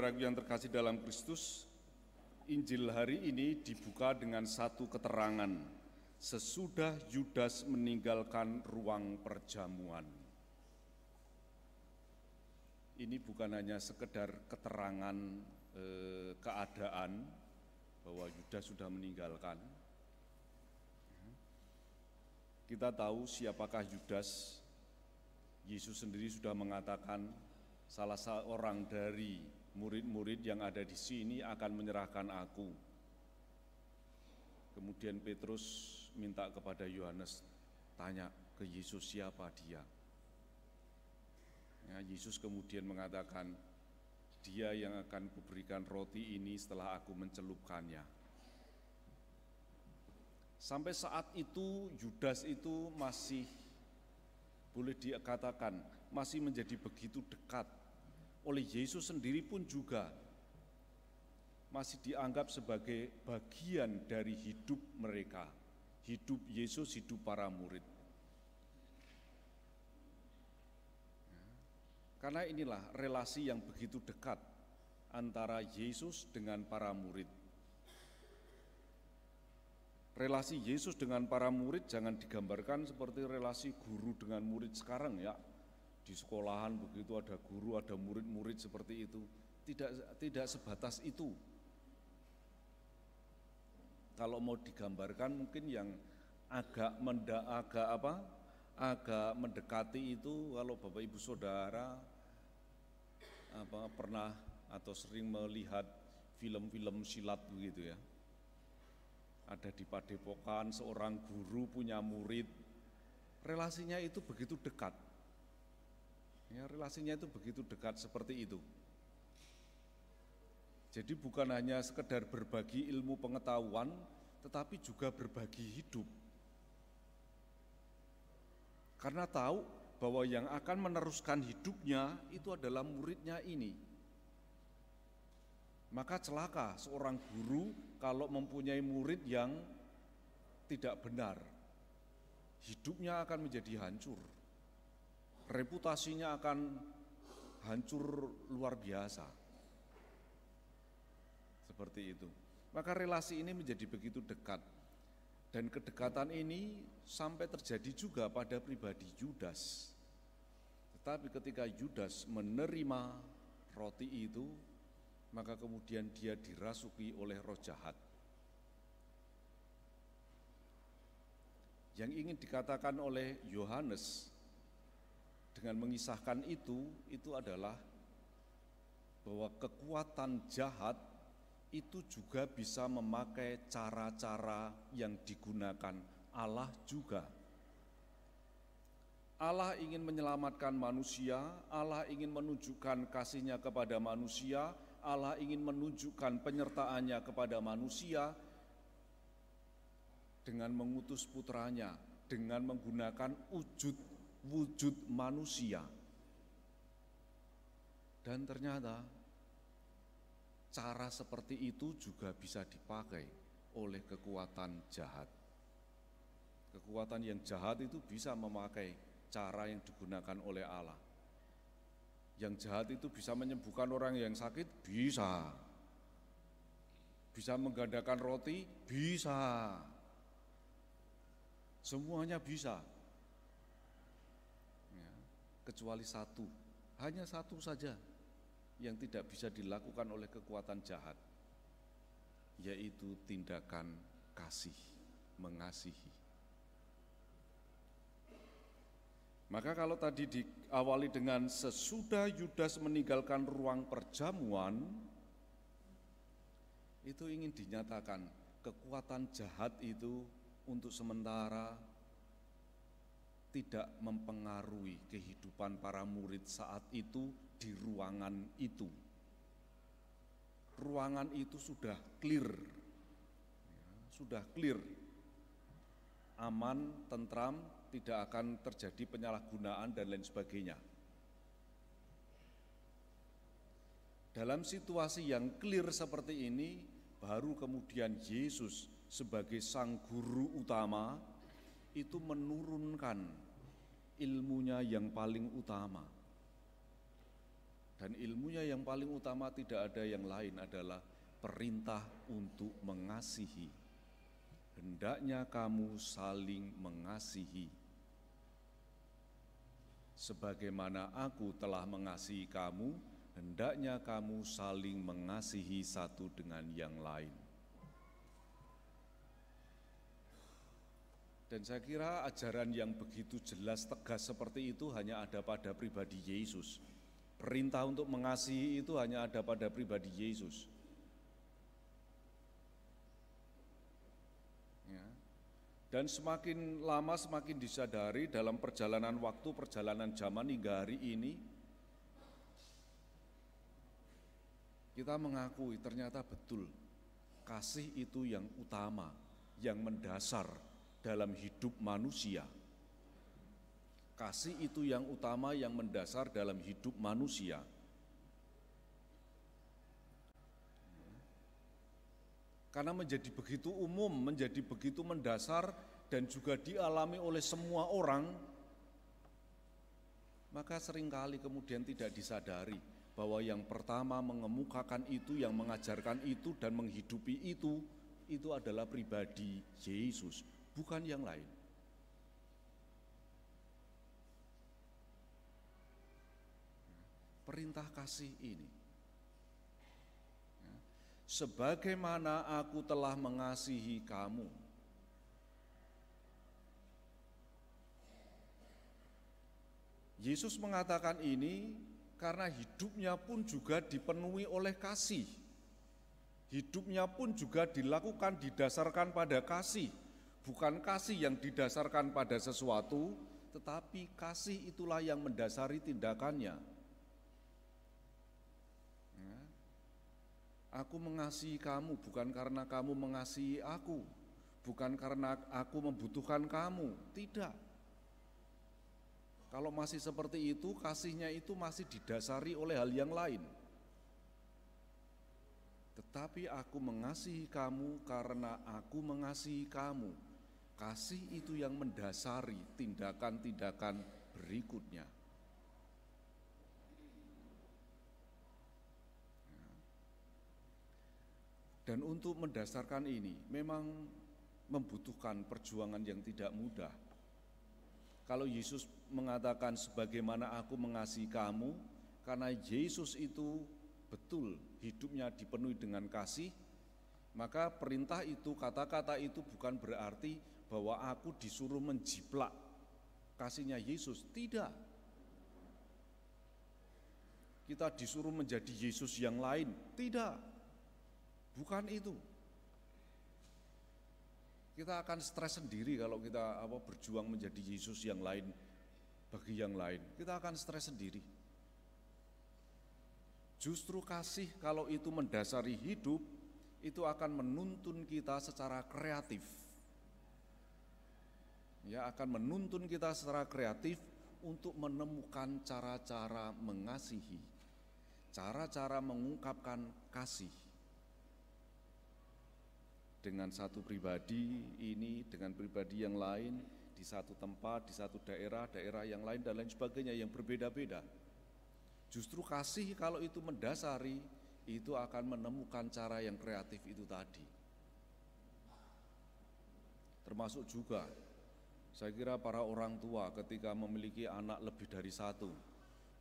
saudaraku yang terkasih dalam Kristus, Injil hari ini dibuka dengan satu keterangan, sesudah Yudas meninggalkan ruang perjamuan. Ini bukan hanya sekedar keterangan keadaan bahwa Yudas sudah meninggalkan. Kita tahu siapakah Yudas. Yesus sendiri sudah mengatakan salah seorang dari murid-murid yang ada di sini akan menyerahkan aku. Kemudian Petrus minta kepada Yohanes, tanya ke Yesus siapa dia. Ya, Yesus kemudian mengatakan, dia yang akan kuberikan roti ini setelah aku mencelupkannya. Sampai saat itu Yudas itu masih boleh dikatakan masih menjadi begitu dekat. Oleh Yesus sendiri pun juga masih dianggap sebagai bagian dari hidup mereka, hidup Yesus, hidup para murid. Karena inilah relasi yang begitu dekat antara Yesus dengan para murid. Relasi Yesus dengan para murid jangan digambarkan seperti relasi guru dengan murid sekarang ya. Di sekolahan begitu ada guru, ada murid-murid seperti itu. Tidak sebatas itu. Kalau mau digambarkan mungkin yang agak mendekati itu, kalau Bapak Ibu Saudara pernah atau sering melihat film-film silat begitu ya. Ada di Padepokan seorang guru punya murid, relasinya itu begitu dekat. Ya, relasinya itu begitu dekat seperti itu. Jadi bukan hanya sekedar berbagi ilmu pengetahuan, tetapi juga berbagi hidup. Karena tahu bahwa yang akan meneruskan hidupnya itu adalah muridnya ini. Maka celaka seorang guru kalau mempunyai murid yang tidak benar. Hidupnya akan menjadi hancur. Reputasinya akan hancur luar biasa. Seperti itu. Maka relasi ini menjadi begitu dekat. Dan kedekatan ini sampai terjadi juga pada pribadi Yudas. Tetapi ketika Yudas menerima roti itu, maka kemudian dia dirasuki oleh roh jahat. Yang ingin dikatakan oleh Yohanes dengan mengisahkan itu adalah bahwa kekuatan jahat itu juga bisa memakai cara-cara yang digunakan Allah juga. Allah ingin menyelamatkan manusia, Allah ingin menunjukkan kasih-Nya kepada manusia, Allah ingin menunjukkan penyertaannya kepada manusia dengan mengutus putranya, dengan menggunakan wujud manusia. Dan ternyata cara seperti itu juga bisa dipakai oleh kekuatan jahat. Kekuatan yang jahat itu bisa memakai cara yang digunakan oleh Allah. Yang jahat itu bisa menyembuhkan orang yang sakit, bisa. Bisa menggandakan roti, bisa. Semuanya bisa. Ya, kecuali satu, hanya satu saja yang tidak bisa dilakukan oleh kekuatan jahat, yaitu tindakan kasih, mengasihi. Maka kalau tadi diawali dengan sesudah Yudas meninggalkan ruang perjamuan, itu ingin dinyatakan kekuatan jahat itu untuk sementara tidak mempengaruhi kehidupan para murid saat itu di ruangan itu. Ruangan itu sudah clear, aman, tentram, tidak akan terjadi penyalahgunaan dan lain sebagainya. Dalam situasi yang clear seperti ini, baru kemudian Yesus sebagai sang guru utama itu menurunkan ilmunya yang paling utama. Dan ilmunya yang paling utama tidak ada yang lain adalah perintah untuk mengasihi. Hendaknya kamu saling mengasihi. Sebagaimana aku telah mengasihi kamu, hendaknya kamu saling mengasihi satu dengan yang lain. Dan saya kira ajaran yang begitu jelas, tegas seperti itu hanya ada pada pribadi Yesus. Perintah untuk mengasihi itu hanya ada pada pribadi Yesus. Ya. Dan semakin lama semakin disadari dalam perjalanan waktu, perjalanan zaman hingga hari ini, kita mengakui ternyata betul kasih itu yang utama, yang mendasar dalam hidup manusia. Kasih itu yang utama, yang mendasar dalam hidup manusia. Karena menjadi begitu umum, menjadi begitu mendasar, dan juga dialami oleh semua orang, maka seringkali kemudian tidak disadari bahwa yang pertama mengemukakan itu, yang mengajarkan itu, dan menghidupi itu adalah pribadi Yesus, bukan yang lain. Perintah kasih ini, sebagaimana aku telah mengasihi kamu. Yesus mengatakan ini karena hidupnya pun juga dipenuhi oleh kasih. Hidupnya pun juga dilakukan, didasarkan pada kasih. Bukan kasih yang didasarkan pada sesuatu, tetapi kasih itulah yang mendasari tindakannya. Aku mengasihi kamu bukan karena kamu mengasihi aku, bukan karena aku membutuhkan kamu, tidak. Kalau masih seperti itu, kasihnya itu masih didasari oleh hal yang lain. Tetapi aku mengasihi kamu karena aku mengasihi kamu. Kasih itu yang mendasari tindakan-tindakan berikutnya. Dan untuk mendasarkan ini memang membutuhkan perjuangan yang tidak mudah. Kalau Yesus mengatakan sebagaimana aku mengasihi kamu, karena Yesus itu betul hidupnya dipenuhi dengan kasih, maka perintah itu, kata-kata itu bukan berarti bahwa aku disuruh menjiplak kasihnya Yesus, tidak. Kita disuruh menjadi Yesus yang lain, tidak. Bukan itu. Kita akan stres sendiri kalau kita berjuang menjadi Yesus yang lain bagi yang lain. Kita akan stres sendiri. Justru kasih kalau itu mendasari hidup, itu akan menuntun kita secara kreatif. Ya, akan menuntun kita secara kreatif untuk menemukan cara-cara mengasihi, cara-cara mengungkapkan kasih. Dengan satu pribadi ini, dengan pribadi yang lain, di satu tempat, di satu daerah, daerah yang lain, dan lain sebagainya yang berbeda-beda. Justru kasih kalau itu mendasari, itu akan menemukan cara yang kreatif itu tadi. Termasuk juga, saya kira para orang tua ketika memiliki anak lebih dari satu,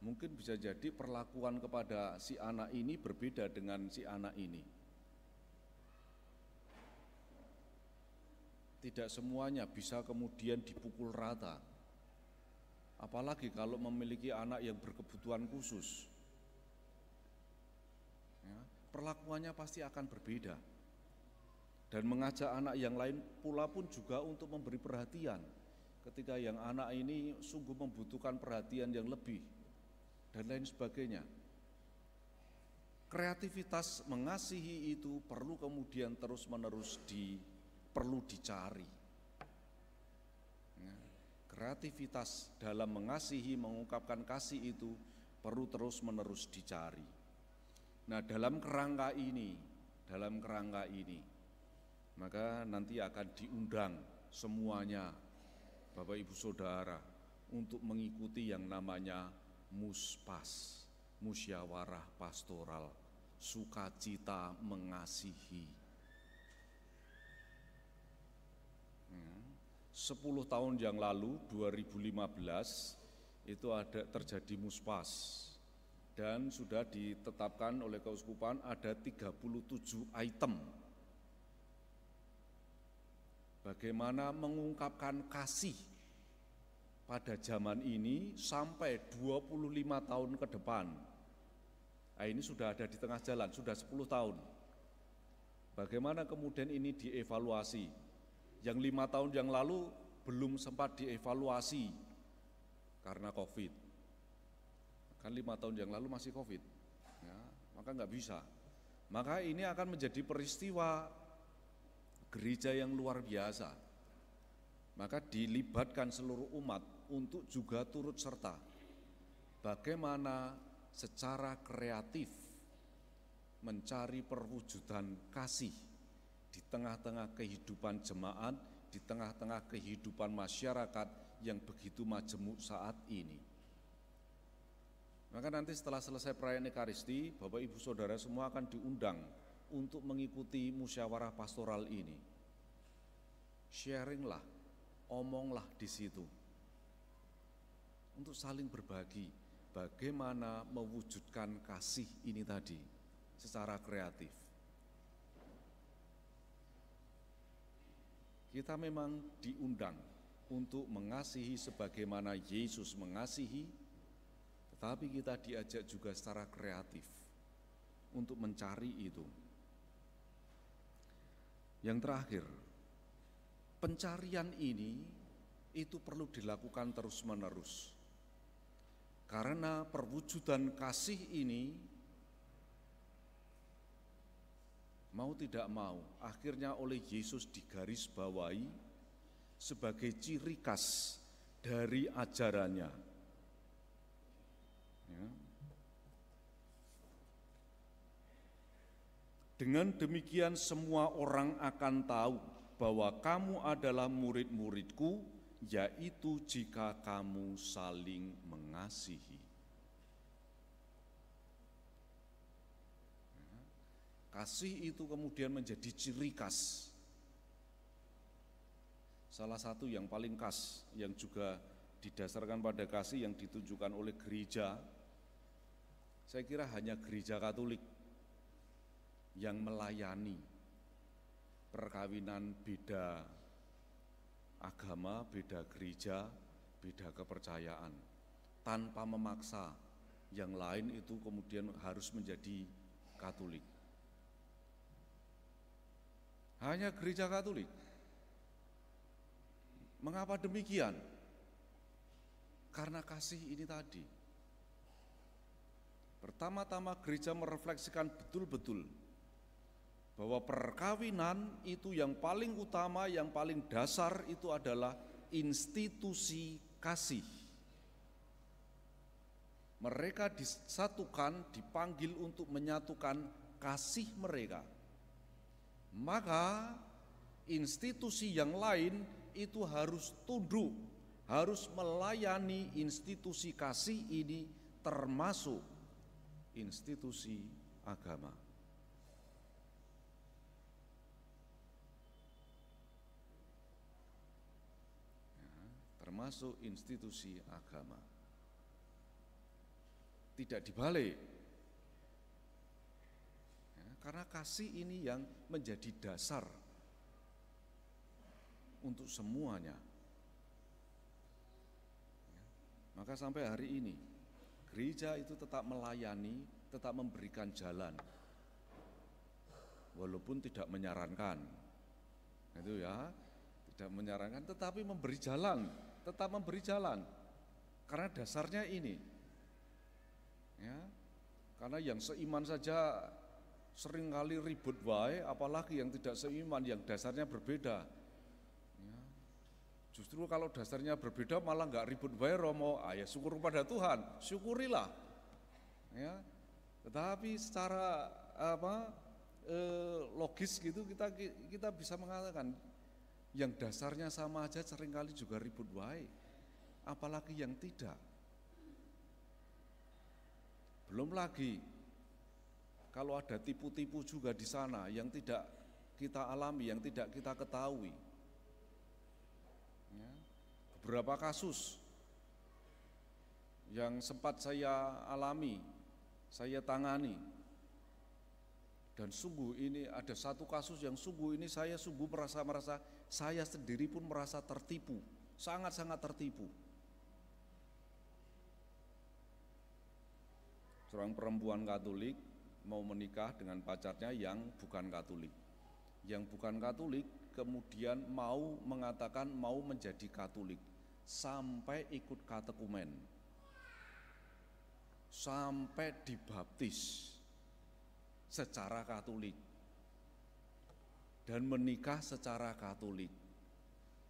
mungkin bisa jadi perlakuan kepada si anak ini berbeda dengan si anak ini. Tidak semuanya bisa kemudian dipukul rata. Apalagi kalau memiliki anak yang berkebutuhan khusus. Ya, perlakuannya pasti akan berbeda. Dan mengajak anak yang lain pula pun juga untuk memberi perhatian. Ketika yang anak ini sungguh membutuhkan perhatian yang lebih. Dan lain sebagainya. Kreativitas mengasihi itu perlu kemudian terus-menerus perlu dicari. Kreativitas dalam mengasihi, mengungkapkan kasih itu perlu terus-menerus dicari. Nah, dalam kerangka ini, maka nanti akan diundang semuanya, Bapak Ibu Saudara, untuk mengikuti yang namanya Muspas. musyawarah pastoral, sukacita mengasihi. 10 tahun yang lalu, 2015, itu ada terjadi muspas dan sudah ditetapkan oleh keuskupan ada 37 item. Bagaimana mengungkapkan kasih pada zaman ini sampai 25 tahun ke depan. Nah, ini sudah ada di tengah jalan, sudah 10 tahun. Bagaimana kemudian ini dievaluasi? Yang 5 tahun yang lalu belum sempat dievaluasi karena COVID. Kan 5 tahun yang lalu masih COVID, ya, maka nggak bisa. Maka ini akan menjadi peristiwa gereja yang luar biasa. Maka dilibatkan seluruh umat untuk juga turut serta. Bagaimana secara kreatif mencari perwujudan kasih di tengah-tengah kehidupan jemaat, di tengah-tengah kehidupan masyarakat yang begitu majemuk saat ini. Maka nanti setelah selesai perayaan Ekaristi, Bapak Ibu Saudara semua akan diundang untuk mengikuti musyawarah pastoral ini. Sharinglah, omonglah di situ. Untuk saling berbagi bagaimana mewujudkan kasih ini tadi secara kreatif. Kita memang diundang untuk mengasihi sebagaimana Yesus mengasihi, tetapi kita diajak juga secara kreatif untuk mencari itu. Yang terakhir, pencarian ini itu perlu dilakukan terus-menerus. Karena perwujudan kasih ini mau tidak mau, akhirnya oleh Yesus digarisbawahi sebagai ciri khas dari ajarannya. Ya. Dengan demikian semua orang akan tahu bahwa kamu adalah murid-muridku, yaitu jika kamu saling mengasihi. Kasih itu kemudian menjadi ciri khas. Salah satu yang paling khas yang juga didasarkan pada kasih yang ditunjukkan oleh gereja, saya kira hanya gereja Katolik yang melayani perkawinan beda agama, beda gereja, beda kepercayaan, tanpa memaksa yang lain itu kemudian harus menjadi Katolik. Hanya gereja Katolik. Mengapa demikian? Karena kasih ini tadi. Pertama-tama gereja merefleksikan betul-betul bahwa perkawinan itu yang paling utama, yang paling dasar itu adalah institusi kasih. Mereka disatukan, dipanggil untuk menyatukan kasih mereka. Maka institusi yang lain itu harus tunduk, harus melayani institusi kasih ini, termasuk institusi agama. Ya, termasuk institusi agama. Tidak dibalik. Karena kasih ini yang menjadi dasar untuk semuanya. Maka sampai hari ini, gereja itu tetap melayani, tetap memberikan jalan. Walaupun tidak menyarankan. Itu ya, tidak menyarankan tetapi memberi jalan, tetap memberi jalan. Karena dasarnya ini. Ya. Karena yang seiman saja seringkali ribut wae, apalagi yang tidak seiman, yang dasarnya berbeda. Ya. Justru kalau dasarnya berbeda malah nggak ribut wae Romo, ya syukur pada Tuhan, syukurilah. Ya. Tetapi secara logis gitu kita bisa mengatakan yang dasarnya sama aja seringkali juga ribut wae, apalagi yang tidak. Belum lagi kalau ada tipu-tipu juga di sana yang tidak kita alami, yang tidak kita ketahui. Ya, beberapa kasus yang sempat saya alami, saya tangani, dan sungguh ini ada satu kasus yang sungguh ini saya sungguh merasa saya sendiri pun merasa tertipu, sangat-sangat tertipu. Seorang perempuan Katolik mau menikah dengan pacarnya yang bukan Katolik. Yang bukan Katolik kemudian mau mengatakan mau menjadi Katolik, sampai ikut katekumen, sampai dibaptis secara Katolik dan menikah secara Katolik.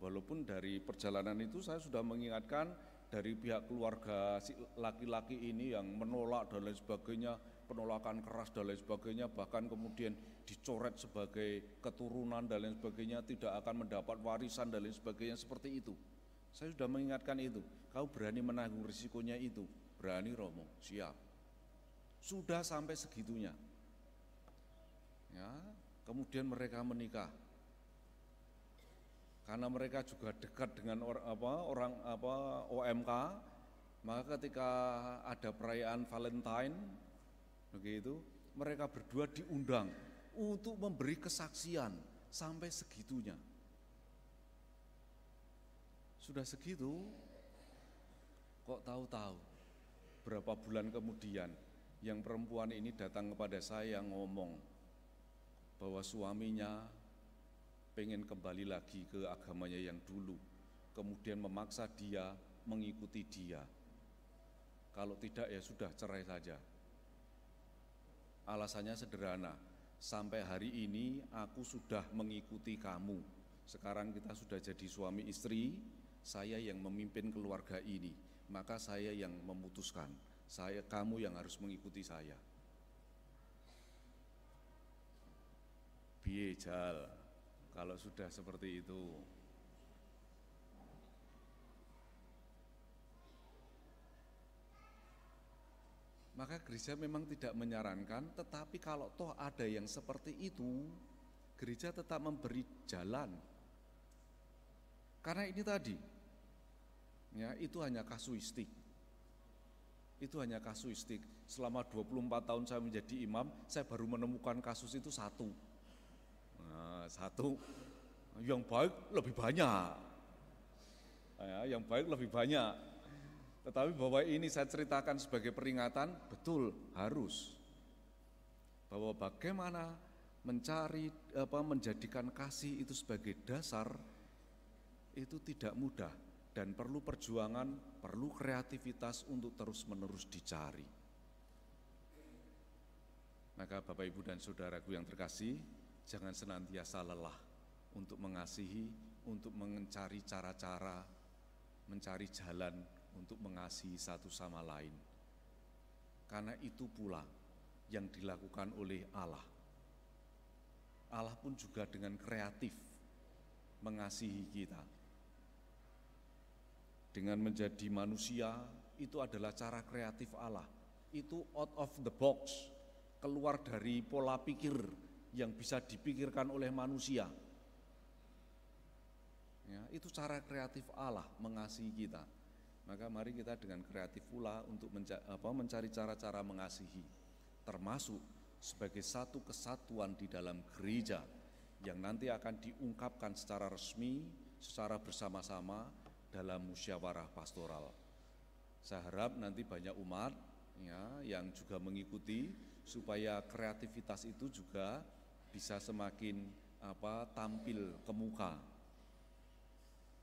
Walaupun dari perjalanan itu saya sudah mengingatkan dari pihak keluarga si laki-laki ini yang menolak dan lain sebagainya, penolakan keras dan lain sebagainya, bahkan kemudian dicoret sebagai keturunan dan lain sebagainya, tidak akan mendapat warisan dan lain sebagainya, seperti itu. Saya sudah mengingatkan itu, kau berani menanggung risikonya itu, berani Romo, siap. Sudah sampai segitunya. Ya, kemudian mereka menikah. Karena mereka juga dekat dengan orang OMK, maka ketika ada perayaan Valentine, begitu, mereka berdua diundang untuk memberi kesaksian sampai segitunya. Sudah segitu, kok tahu-tahu berapa bulan kemudian yang perempuan ini datang kepada saya ngomong bahwa suaminya pengen kembali lagi ke agamanya yang dulu, kemudian memaksa dia mengikuti dia. Kalau tidak ya sudah cerai saja. Alasannya sederhana, sampai hari ini aku sudah mengikuti kamu. Sekarang kita sudah jadi suami istri, saya yang memimpin keluarga ini, maka saya yang memutuskan, kamu yang harus mengikuti saya. Piye jal kalau sudah seperti itu. Maka gereja memang tidak menyarankan, tetapi kalau toh ada yang seperti itu, gereja tetap memberi jalan. Karena ini tadi, ya, itu hanya kasuistik. Itu hanya kasuistik. Selama 24 tahun saya menjadi imam, saya baru menemukan kasus itu satu. Nah, satu, yang baik lebih banyak, ya, yang baik lebih banyak. Tetapi bahwa ini saya ceritakan sebagai peringatan, betul harus. Bahwa bagaimana menjadikan kasih itu sebagai dasar, itu tidak mudah dan perlu perjuangan, perlu kreativitas untuk terus-menerus dicari. Maka Bapak Ibu dan Saudaraku yang terkasih, jangan senantiasa lelah untuk mengasihi, untuk mencari cara-cara, mencari jalan untuk mengasihi satu sama lain. Karena itu pula yang dilakukan oleh Allah. Allah pun juga dengan kreatif mengasihi kita. Dengan menjadi manusia, itu adalah cara kreatif Allah. Itu out of the box, keluar dari pola pikir yang bisa dipikirkan oleh manusia. Ya, itu cara kreatif Allah mengasihi kita. Maka mari kita dengan kreatif pula untuk mencari cara-cara mengasihi, termasuk sebagai satu kesatuan di dalam gereja yang nanti akan diungkapkan secara resmi, secara bersama-sama dalam musyawarah pastoral. Saya harap nanti banyak umat ya, yang juga mengikuti supaya kreativitas itu juga bisa semakin tampil ke muka.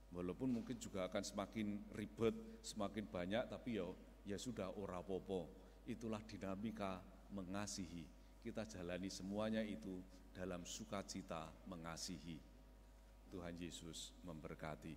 Walaupun mungkin juga akan semakin ribet, semakin banyak, tapi ya sudah ora popo. Itulah dinamika mengasihi. Kita jalani semuanya itu dalam sukacita mengasihi. Tuhan Yesus memberkati.